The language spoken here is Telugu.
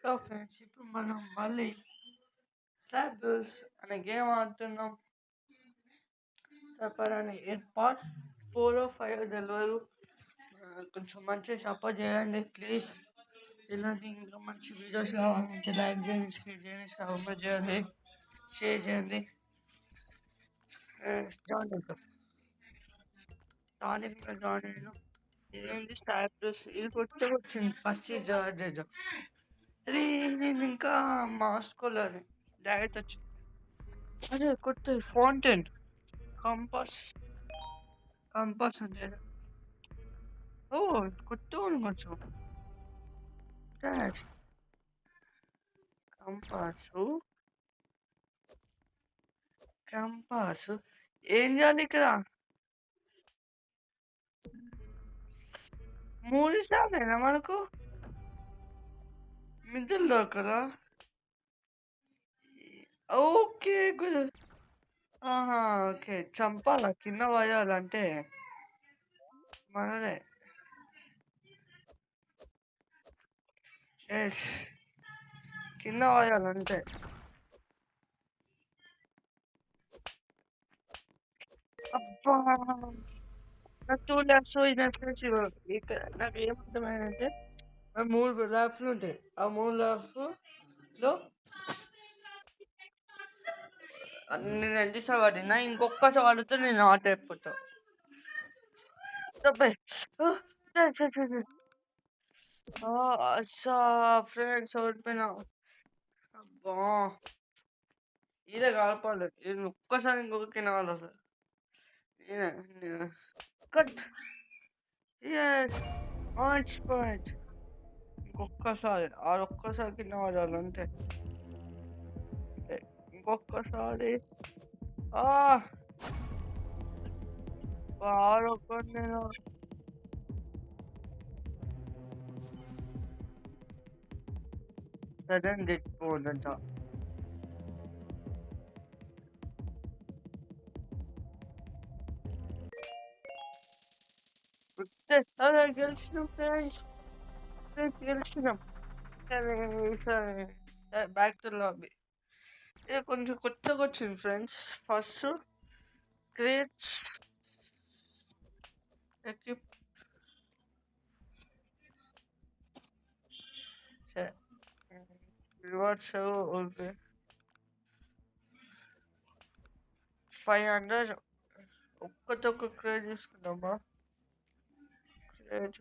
హలో ఫ్రెండ్స్, ఇప్పుడు మనం మళ్ళీ స్లాబ్ బిల్స్ అనే గేమ్ ఆడుతున్నాం. చెప్పాలని పార్ట్ 4 or 5 తెలియదు. కొంచెం మంచిగా సపోర్ట్ చేయండి ప్లీజ్. ఇలాంటి ఇంకా మంచి వీడియోస్ కావాలంటే లైక్ చేయండి, షేర్ చేయండి, సబ్స్క్రైబ్ చేయండి, షేర్ చేయండి. జాయిన్ అవుతాం. జాయిన్ అయ్యాను. ఇదేంటి స్లాబ్ బిల్స్, ఇది కొత్తగా వచ్చింది. ఫస్ట్ జాయిన్ చేద్దాం. అది నేను ఇంకా మార్చుకోలేదు. డైరెక్ట్ వచ్చింది. అదే కొత్త ఫౌంటైన్ కంపాస్ కంపాస్ అంటే ఓ కొత్తగా ఉంది కొంచెం. Yes, కంపాసు కంపాసు ఏం చేయాలి ఇక్కడ? 3 సార్లేనా మనకు మిడిల్లో కదా? Okay good. ఆహా, ఓకే. చంపాలా, కింద పడేయాలంటే మనదే. ఎస్, కింద పడేయాలంటే. అబ్బా, నాకు 2 lakhs ఇన్ఎక్స్పెన్సివ్. ఇక్కడ నాకు ఏమర్థమైందంటే 3 ల్యాబ్స్ ఉంటాయి. ఆ 3 ల్యాబ్స్ లో నేను ఎన్నిసార్లు పడినా ఇంకొక్కసారి పడితే నేను ఆట అయిపోతా. డెబ్బై అచ్చా ఫ్రెండ్స్ ఓడిపోయినా. అబ్బా, ఇదే కాపాడలేదు. ఇది ఒక్కసారి ఇంకొక కింద వాళ్ళు కట్. Yes point. ఇంకొక్కసారి ఒక్కసారి కింద పడాలి అంతే. ఇంకొక్కసారి ఆడొక్కటి నేను సడన్ తెచ్చిపోదంట. అరే గెలిచినాం ఫ్రెండ్స్, గెలిచినాం. Back to lobby. ఇది కొంచెం కొత్తగా వచ్చింది friends. First create equip rewards okay 500 ఒక్క క్రియేట్ చేసుకుందామా? క్రియేట్